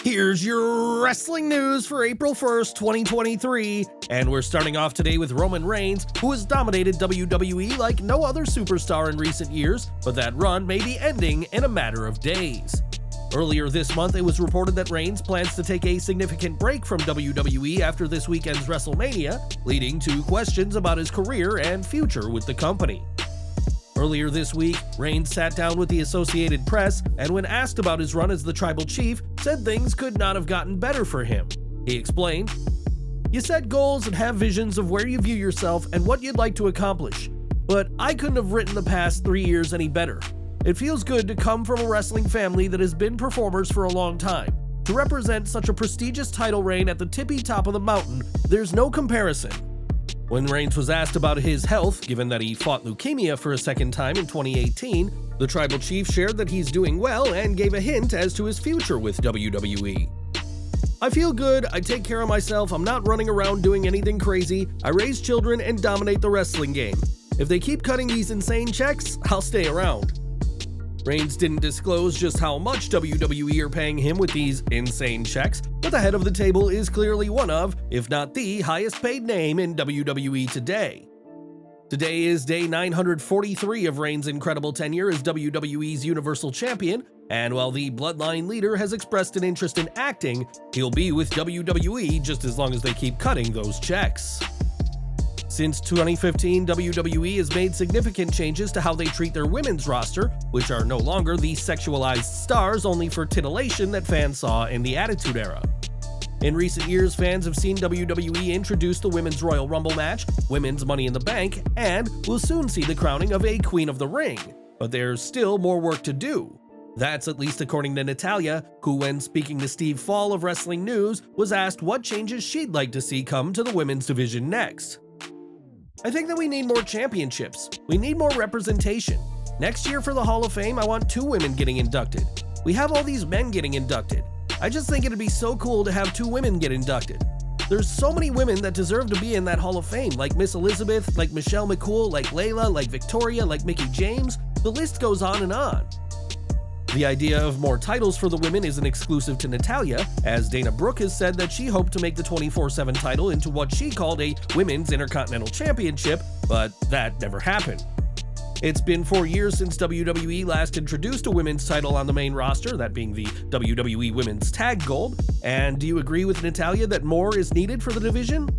Here's your wrestling news for April 1st, 2023, and we're starting off today with Roman Reigns, who has dominated WWE like no other superstar in recent years, but that run may be ending in a matter of days. Earlier this month, it was reported that Reigns plans to take a significant break from WWE after this weekend's WrestleMania, leading to questions about his career and future with the company. Earlier this week, Reigns sat down with the Associated Press and when asked about his run as the Tribal Chief, said things could not have gotten better for him. He explained, "You set goals and have visions of where you view yourself and what you'd like to accomplish, but I couldn't have written the past 3 years any better. It feels good to come from a wrestling family that has been performers for a long time. To represent such a prestigious title reign at the tippy top of the mountain, there's no comparison." When Reigns was asked about his health, given that he fought leukemia for a second time in 2018, the Tribal Chief shared that he's doing well and gave a hint as to his future with WWE. "I feel good, I take care of myself, I'm not running around doing anything crazy, I raise children and dominate the wrestling game. If they keep cutting these insane checks, I'll stay around." Reigns didn't disclose just how much WWE are paying him with these insane checks, but the head of the table is clearly one of, if not the highest paid name in WWE today. Today is day 943 of Reigns' incredible tenure as WWE's Universal Champion, and while the Bloodline leader has expressed an interest in acting, he'll be with WWE just as long as they keep cutting those checks. Since 2015, WWE has made significant changes to how they treat their women's roster, which are no longer the sexualized stars only for titillation that fans saw in the Attitude Era. In recent years, fans have seen WWE introduce the Women's Royal Rumble match, Women's Money in the Bank, and will soon see the crowning of a Queen of the Ring. But there's still more work to do. That's at least according to Natalya, who, when speaking to Steve Fall of Wrestling News, was asked what changes she'd like to see come to the women's division next. "I think that we need more championships. We need more representation. Next year for the Hall of Fame, I want 2 women getting inducted. We have all these men getting inducted. I just think it'd be so cool to have 2 women get inducted. There's so many women that deserve to be in that Hall of Fame, like Miss Elizabeth, like Michelle McCool, like Layla, like Victoria, like Mickie James. The list goes on and on." The idea of more titles for the women isn't exclusive to Natalya, as Dana Brooke has said that she hoped to make the 24/7 title into what she called a Women's Intercontinental Championship, but that never happened. It's been 4 years since WWE last introduced a women's title on the main roster, that being the WWE Women's Tag Gold, and do you agree with Natalya that more is needed for the division?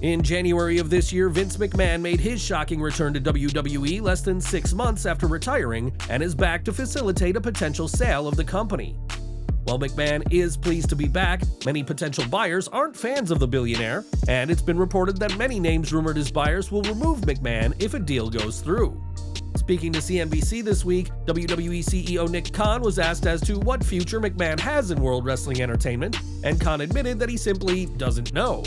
In January of this year, Vince McMahon made his shocking return to WWE less than 6 months after retiring and is back to facilitate a potential sale of the company. While McMahon is pleased to be back, many potential buyers aren't fans of the billionaire, and it's been reported that many names rumored as buyers will remove McMahon if a deal goes through. Speaking to CNBC this week, WWE CEO Nick Khan was asked as to what future McMahon has in World Wrestling Entertainment, and Khan admitted that he simply doesn't know.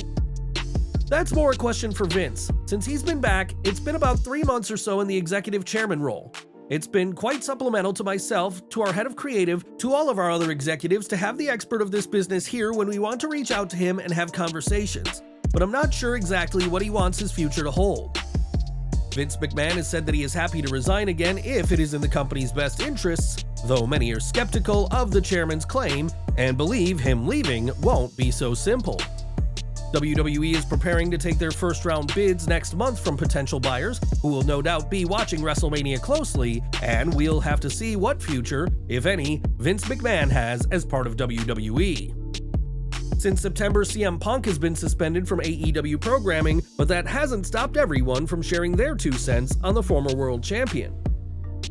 "That's more a question for Vince. Since he's been back, it's been about 3 months or so in the executive chairman role. It's been quite supplemental to myself, to our head of creative, to all of our other executives to have the expert of this business here when we want to reach out to him and have conversations. But I'm not sure exactly what he wants his future to hold." Vince McMahon has said that he is happy to resign again if it is in the company's best interests, though many are skeptical of the chairman's claim and believe him leaving won't be so simple. WWE is preparing to take their first-round bids next month from potential buyers, who will no doubt be watching WrestleMania closely, and we'll have to see what future, if any, Vince McMahon has as part of WWE. Since September, CM Punk has been suspended from AEW programming, but that hasn't stopped everyone from sharing their 2 cents on the former world champion.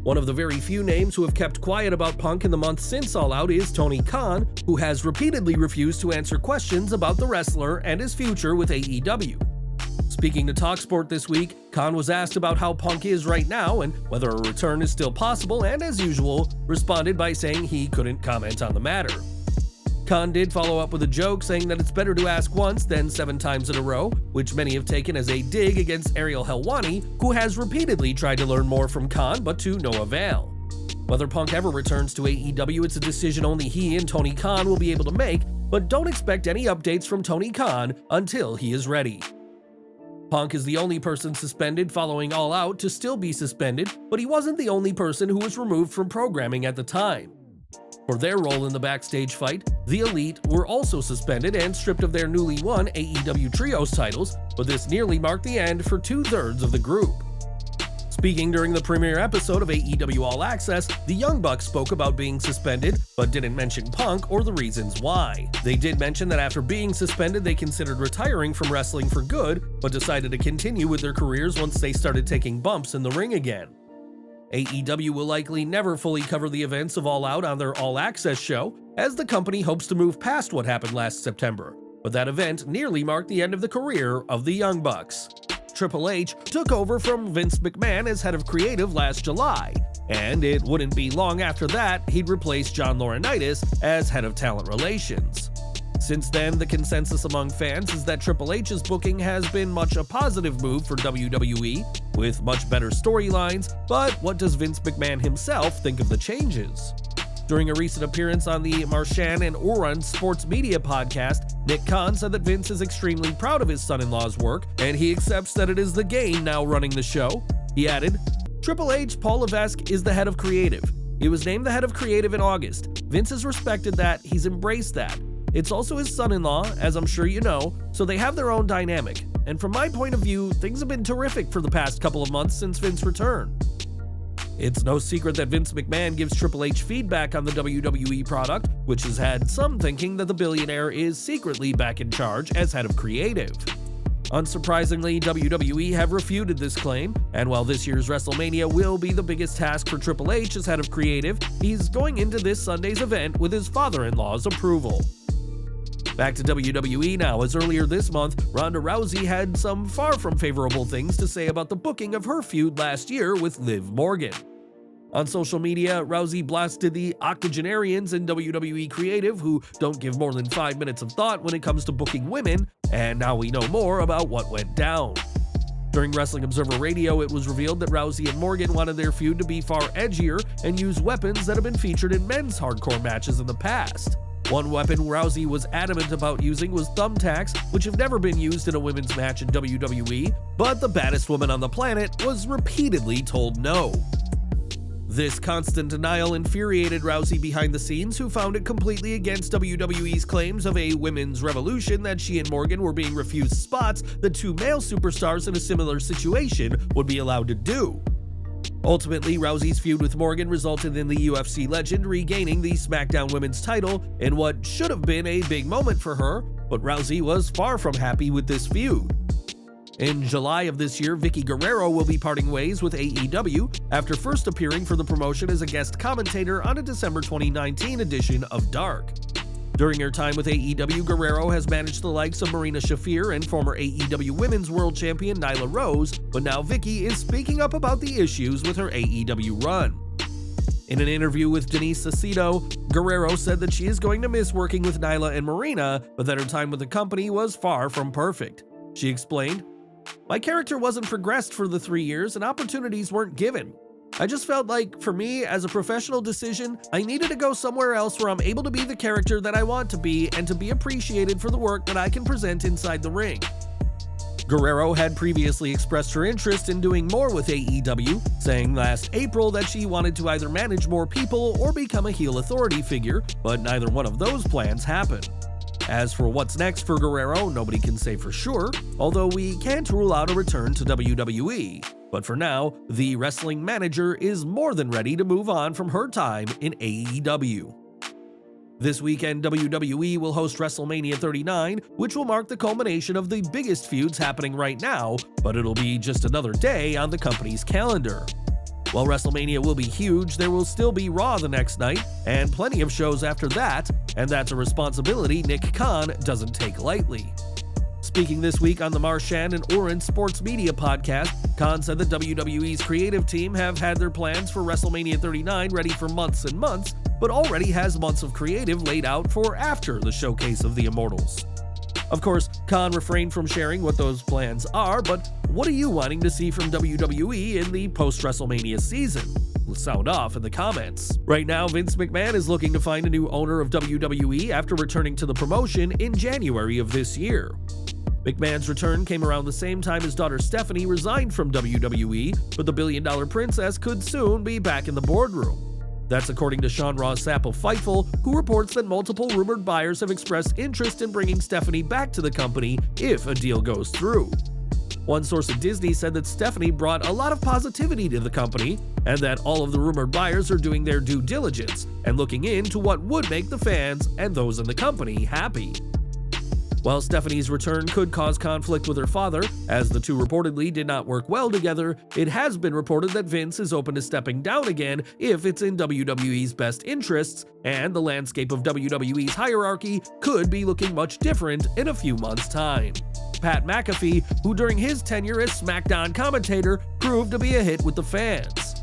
One of the very few names who have kept quiet about Punk in the months since All Out is Tony Khan, who has repeatedly refused to answer questions about the wrestler and his future with AEW. Speaking to TalkSport this week, Khan was asked about how Punk is right now and whether a return is still possible, and as usual, responded by saying he couldn't comment on the matter. Khan did follow up with a joke saying that it's better to ask once than 7 times in a row, which many have taken as a dig against Ariel Helwani, who has repeatedly tried to learn more from Khan but to no avail. Whether Punk ever returns to AEW, it's a decision only he and Tony Khan will be able to make, but don't expect any updates from Tony Khan until he is ready. Punk is the only person suspended following All Out to still be suspended, but he wasn't the only person who was removed from programming at the time. For their role in the backstage fight, the Elite were also suspended and stripped of their newly won AEW Trios titles, but this nearly marked the end for 2/3 of the group. Speaking during the premiere episode of AEW All Access, the Young Bucks spoke about being suspended, but didn't mention Punk or the reasons why. They did mention that after being suspended, they considered retiring from wrestling for good, but decided to continue with their careers once they started taking bumps in the ring again. AEW will likely never fully cover the events of All Out on their All Access show, as the company hopes to move past what happened last September, but that event nearly marked the end of the career of the Young Bucks. Triple H took over from Vince McMahon as head of creative last July, and it wouldn't be long after that he'd replace John Laurinaitis as head of talent relations. Since then, the consensus among fans is that Triple H's booking has been much a positive move for WWE, with much better storylines, but what does Vince McMahon himself think of the changes? During a recent appearance on the Marchand and Oren Sports Media podcast, Nick Khan said that Vince is extremely proud of his son-in-law's work, and he accepts that it is the game now running the show. He added, "Triple H, Paul Levesque, is the head of creative. He was named the head of creative in August. Vince has respected that, he's embraced that. It's also his son-in-law, as I'm sure you know, so they have their own dynamic. And from my point of view, things have been terrific for the past couple of months since Vince returned." It's no secret that Vince McMahon gives Triple H feedback on the WWE product, which has had some thinking that the billionaire is secretly back in charge as head of creative. Unsurprisingly, WWE have refuted this claim, and while this year's WrestleMania will be the biggest task for Triple H as head of creative, he's going into this Sunday's event with his father-in-law's approval. Back to WWE now, as earlier this month, Ronda Rousey had some far from favorable things to say about the booking of her feud last year with Liv Morgan. On social media, Rousey blasted the octogenarians in WWE creative who don't give more than 5 minutes of thought when it comes to booking women, and now we know more about what went down. During Wrestling Observer Radio, it was revealed that Rousey and Morgan wanted their feud to be far edgier and use weapons that have been featured in men's hardcore matches in the past. One weapon Rousey was adamant about using was thumbtacks, which have never been used in a women's match in WWE, but the baddest woman on the planet was repeatedly told no. This constant denial infuriated Rousey behind the scenes, who found it completely against WWE's claims of a women's revolution that she and Morgan were being refused spots that two male superstars in a similar situation would be allowed to do. Ultimately, Rousey's feud with Morgan resulted in the UFC legend regaining the SmackDown Women's title in what should have been a big moment for her, but Rousey was far from happy with this feud. In July of this year, Vickie Guerrero will be parting ways with AEW after first appearing for the promotion as a guest commentator on a December 2019 edition of Dark. During her time with AEW, Guerrero has managed the likes of Marina Shafir and former AEW Women's World Champion Nyla Rose, but now Vickie is speaking up about the issues with her AEW run. In an interview with Denise Aceto, Guerrero said that she is going to miss working with Nyla and Marina, but that her time with the company was far from perfect. She explained, "My character wasn't progressed for the 3 years and opportunities weren't given. I just felt like, for me, as a professional decision, I needed to go somewhere else where I'm able to be the character that I want to be and to be appreciated for the work that I can present inside the ring." Guerrero had previously expressed her interest in doing more with AEW, saying last April that she wanted to either manage more people or become a heel authority figure, but neither one of those plans happened. As for what's next for Guerrero, nobody can say for sure, although we can't rule out a return to WWE. But for now, the wrestling manager is more than ready to move on from her time in AEW. This weekend, WWE will host WrestleMania 39, which will mark the culmination of the biggest feuds happening right now, but it'll be just another day on the company's calendar. While WrestleMania will be huge, there will still be Raw the next night, and plenty of shows after that, and that's a responsibility Nick Khan doesn't take lightly. Speaking this week on the Marchand and Oren Sports Media podcast, Khan said that WWE's creative team have had their plans for WrestleMania 39 ready for months and months, but already has months of creative laid out for after the showcase of the Immortals. Of course, Khan refrained from sharing what those plans are, but what are you wanting to see from WWE in the post-WrestleMania season? Sound off in the comments. Right now, Vince McMahon is looking to find a new owner of WWE after returning to the promotion in January of this year. McMahon's return came around the same time his daughter Stephanie resigned from WWE, but the billion-dollar princess could soon be back in the boardroom. That's according to Sean Ross Sapp of Fightful, who reports that multiple rumored buyers have expressed interest in bringing Stephanie back to the company if a deal goes through. One source at Disney said that Stephanie brought a lot of positivity to the company, and that all of the rumored buyers are doing their due diligence and looking into what would make the fans and those in the company happy. While Stephanie's return could cause conflict with her father, as the two reportedly did not work well together, it has been reported that Vince is open to stepping down again if it's in WWE's best interests, and the landscape of WWE's hierarchy could be looking much different in a few months' time. Pat McAfee, who during his tenure as SmackDown commentator proved to be a hit with the fans.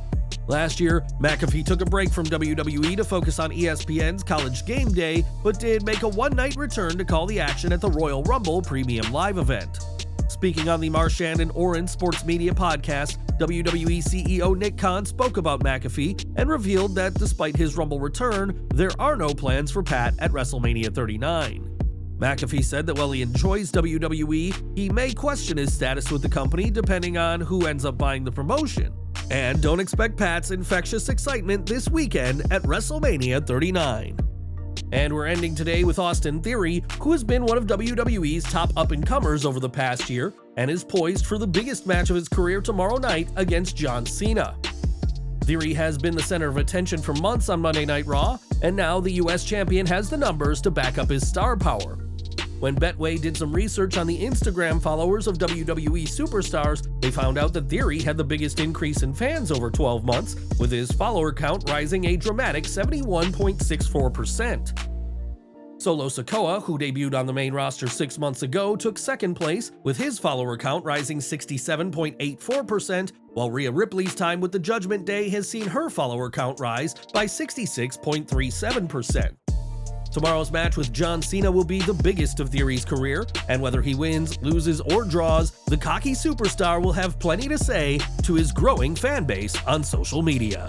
Last year, McAfee took a break from WWE to focus on ESPN's College Game Day, but did make a one-night return to call the action at the Royal Rumble Premium Live event. Speaking on the Marchand and Oren Sports Media podcast, WWE CEO Nick Khan spoke about McAfee and revealed that despite his Rumble return, there are no plans for Pat at WrestleMania 39. McAfee said that while he enjoys WWE, he may question his status with the company depending on who ends up buying the promotion. And don't expect Pat's infectious excitement this weekend at WrestleMania 39. And we're ending today with Austin Theory, who has been one of WWE's top up-and-comers over the past year and is poised for the biggest match of his career tomorrow night against John Cena. Theory has been the center of attention for months on Monday Night Raw, and now the US champion has the numbers to back up his star power. When Betway did some research on the Instagram followers of WWE superstars, they found out that Theory had the biggest increase in fans over 12 months, with his follower count rising a dramatic 71.64%. Solo Sikoa, who debuted on the main roster 6 months ago, took second place, with his follower count rising 67.84%, while Rhea Ripley's time with the Judgment Day has seen her follower count rise by 66.37%. Tomorrow's match with John Cena will be the biggest of Theory's career, and whether he wins, loses, or draws, the cocky superstar will have plenty to say to his growing fan base on social media.